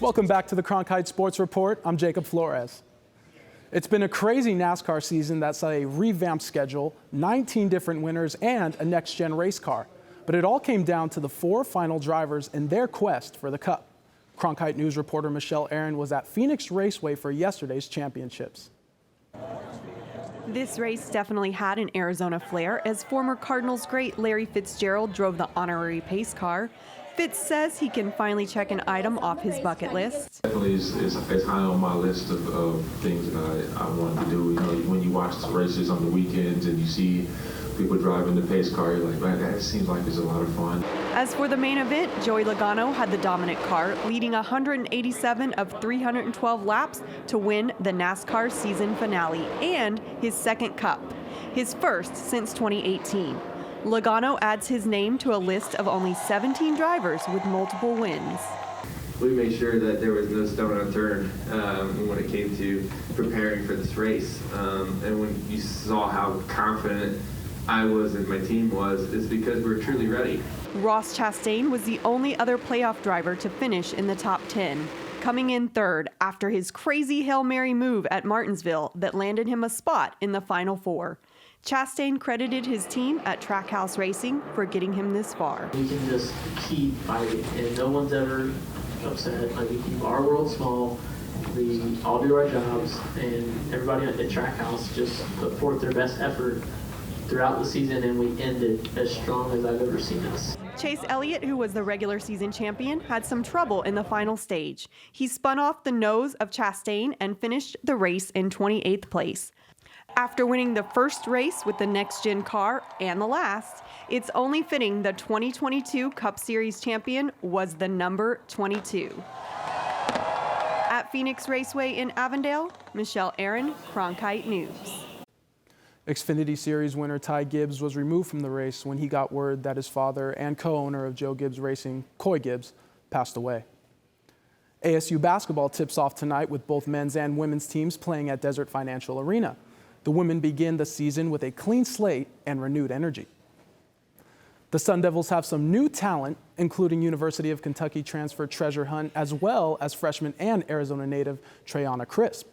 Welcome back to the Cronkite Sports Report. I'm Jacob Flores. It's been a crazy NASCAR season that saw a revamped schedule, 19 different winners, and a next-gen race car. But it all came down to the 4 final drivers in their quest for the Cup. Cronkite News reporter Michelle Aaron was at Phoenix Raceway for yesterday's championships. This race definitely had an Arizona flair as former Cardinals great Larry Fitzgerald drove the honorary pace car. Fitz says he can finally check an item off his bucket list. Definitely it's high on my list of things that I want to do. You know, when you watch the races on the weekends and you see people driving the pace car, you're like, man, that seems like it's a lot of fun. As for the main event, Joey Logano had the dominant car, leading 187 of 312 laps to win the NASCAR season finale and his second Cup, his first since 2018. Logano adds his name to a list of only 17 drivers with multiple wins. We made sure that there was no stone unturned when it came to preparing for this race. And when you saw how confident I was and my team was, it's because we're truly ready. Ross Chastain was the only other playoff driver to finish in the top 10, coming in third after his crazy Hail Mary move at Martinsville that landed him a spot in the Final Four. Chastain credited his team at Trackhouse Racing for getting him this far. We can just keep fighting, and no one's ever upset. Like, we keep our world small, we all do our jobs, and everybody at the Trackhouse just put forth their best effort throughout the season, and we ended as strong as I've ever seen us. Chase Elliott, who was the regular season champion, had some trouble in the final stage. He spun off the nose of Chastain and finished the race in 28th place. After winning the first race with the next-gen car and the last, it's only fitting the 2022 Cup Series champion was the number 22. At Phoenix Raceway in Avondale, Michelle Aaron, Cronkite News. Xfinity Series winner Ty Gibbs was removed from the race when he got word that his father and co-owner of Joe Gibbs Racing, Coy Gibbs, passed away. ASU basketball tips off tonight with both men's and women's teams playing at Desert Financial Arena. The women begin the season with a clean slate and renewed energy. The Sun Devils have some new talent, including University of Kentucky transfer Treasure Hunt, as well as freshman and Arizona native Treyana Crisp.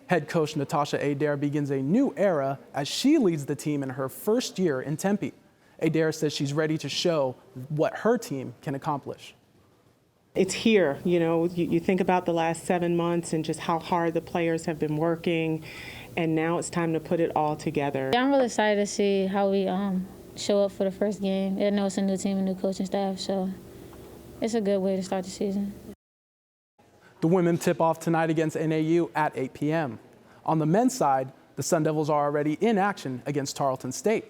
Head coach Natasha Adair begins a new era as she leads the team in her first year in Tempe. Adair says she's ready to show what her team can accomplish. It's here, you know, you think about the last 7 months and just how hard the players have been working, and now it's time to put it all together. Yeah, I'm really excited to see how we show up for the first game. I know it's a new team and new coaching staff, so it's a good way to start the season. The women tip off tonight against NAU at 8 p.m. On the men's side, the Sun Devils are already in action against Tarleton State.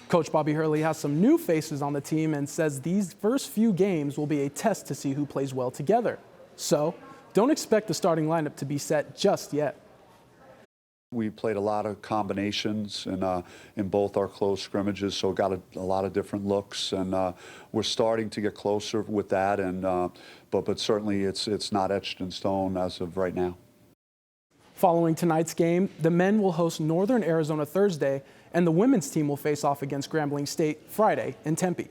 Coach Bobby Hurley has some new faces on the team and says these first few games will be a test to see who plays well together. So, don't expect the starting lineup to be set just yet. We played a lot of combinations in both our close scrimmages, so got a lot of different looks, and we're starting to get closer with that. And but certainly it's not etched in stone as of right now. Following tonight's game, the men will host Northern Arizona Thursday, and the women's team will face off against Grambling State Friday in Tempe.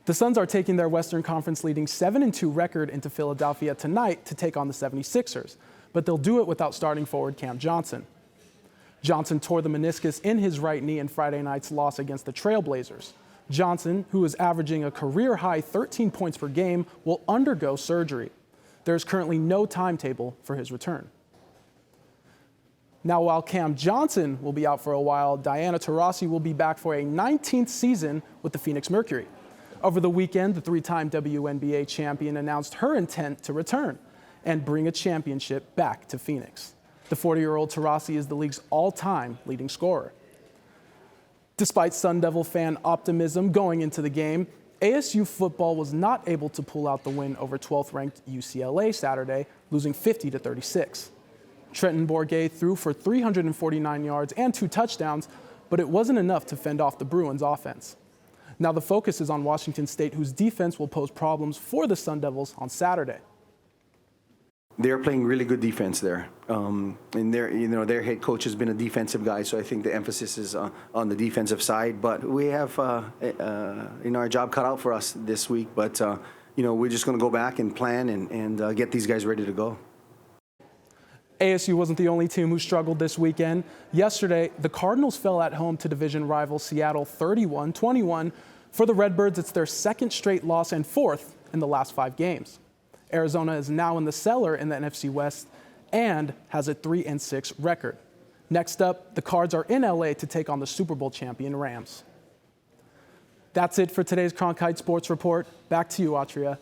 The Suns are taking their Western Conference leading 7-2 record into Philadelphia tonight to take on the 76ers, but they'll do it without starting forward Cam Johnson. Johnson tore the meniscus in his right knee in Friday night's loss against the Trailblazers. Johnson, who is averaging a career-high 13 points per game, will undergo surgery. There's currently no timetable for his return. Now, while Cam Johnson will be out for a while, Diana Taurasi will be back for a 19th season with the Phoenix Mercury. Over the weekend, the 3-time WNBA champion announced her intent to return and bring a championship back to Phoenix. The 40-year-old Taurasi is the league's all-time leading scorer. Despite Sun Devil fan optimism going into the game, ASU football was not able to pull out the win over 12th-ranked UCLA Saturday, losing 50-36. Trenton Bourget threw for 349 yards and 2 touchdowns, but it wasn't enough to fend off the Bruins' offense. Now the focus is on Washington State, whose defense will pose problems for the Sun Devils on Saturday. They're playing really good defense there, and their head coach has been a defensive guy, so I think the emphasis is on the defensive side. But we have our job cut out for us this week. But we're just going to go back and plan and get these guys ready to go. ASU wasn't the only team who struggled this weekend. Yesterday, the Cardinals fell at home to division rival Seattle 31-21. For the Redbirds, it's their second straight loss and fourth in the last 5 games. Arizona is now in the cellar in the NFC West and has a 3-6 record. Next up, the Cards are in LA to take on the Super Bowl champion Rams. That's it for today's Cronkite Sports Report. Back to you, Atria.